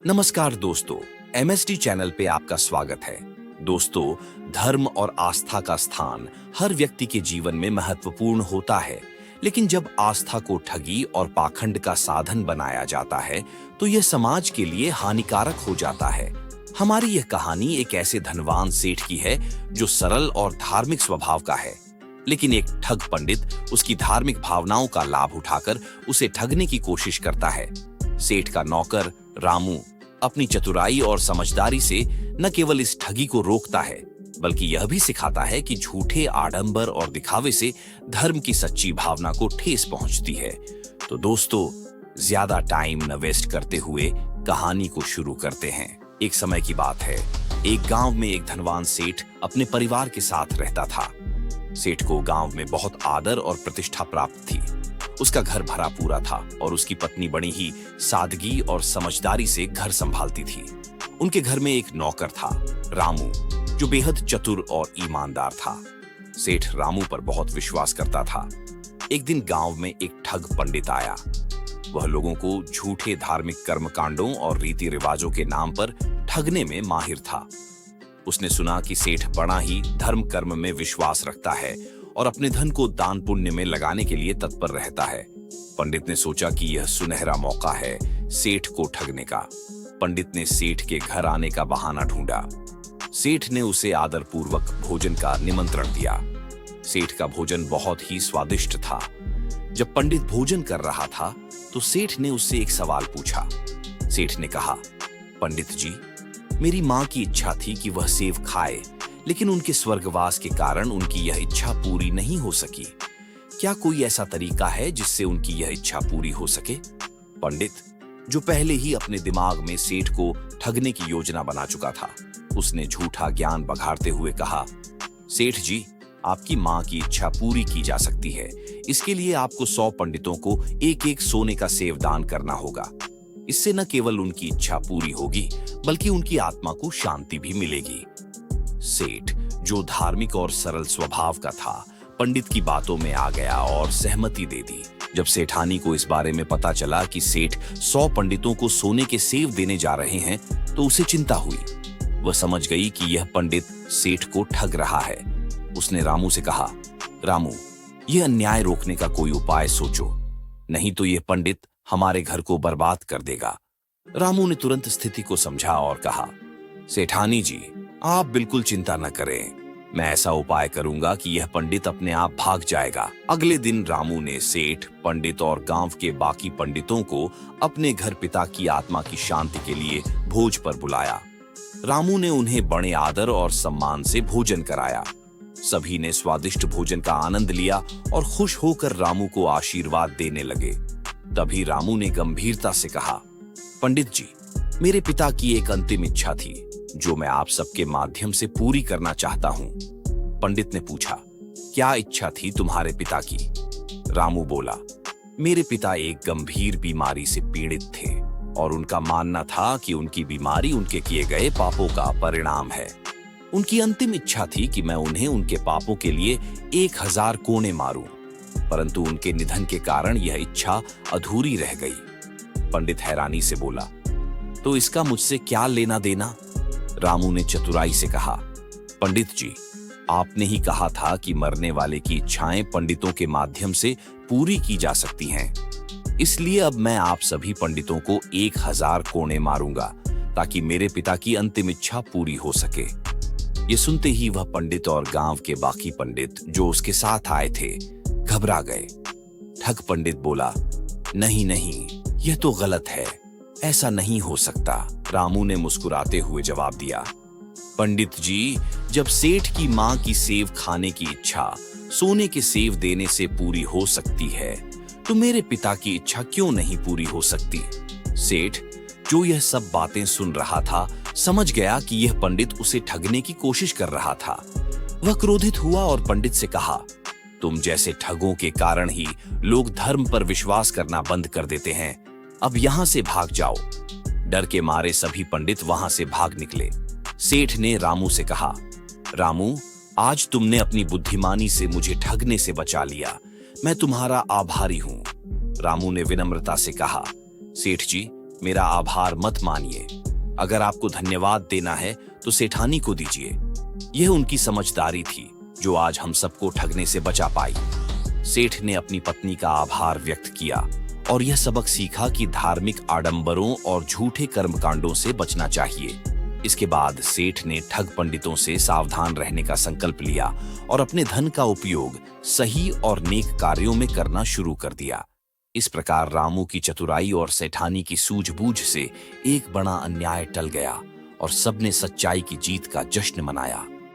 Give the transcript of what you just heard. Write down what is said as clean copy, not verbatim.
नमस्कार दोस्तों, MST channel पे आपका स्वागत है। दोस्तों, धर्म और आस्था का स्थान हर व्यक्ति के जीवन में महत्वपूर्ण होता है, लेकिन जब आस्था को ठगी और पाखंड का साधन बनाया जाता है, तो यह समाज के लिए हानिकारक हो जाता है। हमारी यह कहानी एक ऐसे धनवान सेठ की है जो सरल और धार्मिक स्वभाव का है, लेकिन एक ठग पंडित उसकी धार्मिक भावनाओं का लाभ उठाकर उसे ठगने की कोशिश करता है। सेठ का नौकर रामू अपनी चतुराई और समझदारी से न केवल इस ठगी को रोकता है, बल्कि यह भी सिखाता है कि झूठे आडंबर और दिखावे से धर्म की सच्ची भावना को ठेस पहुंचती है। तो दोस्तों, ज्यादा टाइम न वेस्ट करते हुए कहानी को शुरू करते हैं। एक समय की बात है, एक गांव में एक धनवान सेठ अपने परिवार के साथ रहता था। सेठ को गांव में बहुत आदर और प्रतिष्ठा प्राप्त थी। उसका घर भरा पूरा था और उसकी पत्नी बड़ी ही सादगी और समझदारी से घर संभालती थी। उनके घर में एक नौकर था, रामू, जो बेहद चतुर और ईमानदार था। सेठ रामू पर बहुत विश्वास करता था। एक दिन गांव में एक ठग पंडित आया। वह लोगों को झूठे धार्मिक कर्मकांडों और रीति रिवाजों के नाम पर ठगने में माहिर था। उसने सुना कि सेठ बड़ा ही धर्म कर्म में विश्वास रखता है और अपने धन को दान पुण्य में लगाने के लिए तत्पर रहता है। पंडित ने सोचा कि यह सुनहरा मौका है सेठ को ठगने का। पंडित ने सेठ के घर आने का बहाना ढूंढा। सेठ ने उसे आदरपूर्वक भोजन का निमंत्रण दिया। सेठ का भोजन बहुत ही स्वादिष्ट था। जब पंडित भोजन कर रहा था, तो सेठ ने उससे एक सवाल पूछा। सेठ ने कहा, पंडित जी, मेरी माँ की इच्छा थी कि वह सेव खाए, लेकिन उनके स्वर्गवास के कारण उनकी यह इच्छा पूरी नहीं हो सकी। क्या कोई ऐसा तरीका है जिससे उनकी यह इच्छा पूरी हो सके? पंडित, जो पहले ही अपने दिमाग में सेठ को ठगने की योजना बना चुका था, उसने झूठा ज्ञान बघाड़ते हुए कहा, सेठ जी, आपकी माँ की इच्छा पूरी की जा सकती है। इसके लिए आपको 100 पंडितों को एक एक सोने का सेवदान करना होगा। इससे न केवल उनकी इच्छा पूरी होगी, बल्कि उनकी आत्मा को शांति भी मिलेगी। सेठ, जो धार्मिक और सरल स्वभाव का था, पंडित की बातों में आ गया और सहमति दे दी। जब सेठानी को इस बारे में पता चला कि सेठ 100 पंडितों को सोने के सेव देने जा रहे हैं, तो उसे चिंता हुई। वह समझ गई कि यह पंडित सेठ को ठग रहा है। उसने रामू से कहा, रामू, यह अन्याय रोकने का कोई उपाय सोचो, नहीं तो यह पंडित हमारे घर को बर्बाद कर देगा। रामू ने तुरंत स्थिति को समझा और कहा, सेठानी जी, आप बिल्कुल चिंता न करें। मैं ऐसा उपाय करूंगा कि यह पंडित अपने आप भाग जाएगा। अगले दिन रामू ने सेठ, पंडित और गांव के बाकी पंडितों को अपने घर पिता की आत्मा की शांति के लिए भोज पर बुलाया। रामू ने उन्हें बड़े आदर और सम्मान से भोजन कराया। सभी ने स्वादिष्ट भोजन का आनंद लिया और खुश होकर रामू को आशीर्वाद देने लगे। तभी रामू ने गंभीरता से कहा, पंडित जी, मेरे पिता की एक अंतिम इच्छा थी जो मैं आप सबके माध्यम से पूरी करना चाहता हूं। पंडित ने पूछा, क्या इच्छा थी तुम्हारे पिता की? रामू बोला, मेरे पिता एक गंभीर बीमारी से पीड़ित थे और उनका मानना था कि उनकी बीमारी उनके किए गए पापों का परिणाम है। उनकी अंतिम इच्छा थी कि मैं उन्हें उनके पापों के लिए 1000 कोने मारूं, परंतु उनके निधन के कारण यह इच्छा अधूरी रह गई। पंडित हैरानी से बोला, तो इसका मुझसे क्या लेना देना? रामू ने चतुराई से कहा, पंडित जी, आपने ही कहा था कि मरने वाले की इच्छाएं पंडितों के माध्यम से पूरी की जा सकती हैं। इसलिए अब मैं आप सभी पंडितों को 1000 कोने मारूंगा ताकि मेरे पिता की अंतिम इच्छा पूरी हो सके। ये सुनते ही वह पंडित और गांव के बाकी पंडित जो उसके साथ आए थे घबरा गए। ठग पंडित बोला, नहीं नहीं, यह तो गलत है, ऐसा नहीं हो सकता। रामू ने मुस्कुराते हुए जवाब दिया, पंडित जी, जब सेठ की मां की सेव खाने की इच्छा सोने के सेव देने से पूरी हो सकती है, तो मेरे पिता की इच्छा क्यों नहीं पूरी हो सकती? सेठ, जो यह सब बातें सुन रहा था, समझ गया कि यह पंडित उसे ठगने की कोशिश कर रहा था। वह क्रोधित हुआ और पंडित से कहा, तुम जैसे ठगों के कारण ही लोग धर्म पर विश्वास करना बंद कर देते हैं। अब यहां से भाग जाओ। डर के मारे सभी पंडित वहां से भाग निकले। सेठ ने रामू से कहा, रामू, आज तुमने अपनी बुद्धिमानी से मुझे ठगने से बचा लिया। मैं तुम्हारा आभारी हूं। रामू ने विनम्रता से कहा, सेठ जी, मेरा आभार मत मानिए। अगर आपको धन्यवाद देना है तो सेठानी को दीजिए। यह उनकी समझदारी थी जो आज हम सबको ठगने से बचा पाई। सेठ ने अपनी पत्नी का आभार व्यक्त किया और यह सबक सीखा कि धार्मिक आडंबरों और झूठे कर्मकांडों से बचना चाहिए। इसके बाद सेठ ने ठग पंडितों से सावधान रहने का संकल्प लिया और अपने धन का उपयोग सही और नेक कार्यों में करना शुरू कर दिया। इस प्रकार रामू की चतुराई और सेठानी की सूझबूझ से एक बड़ा अन्याय टल गया और सबने सच्चाई की जीत का जश्न मनाया।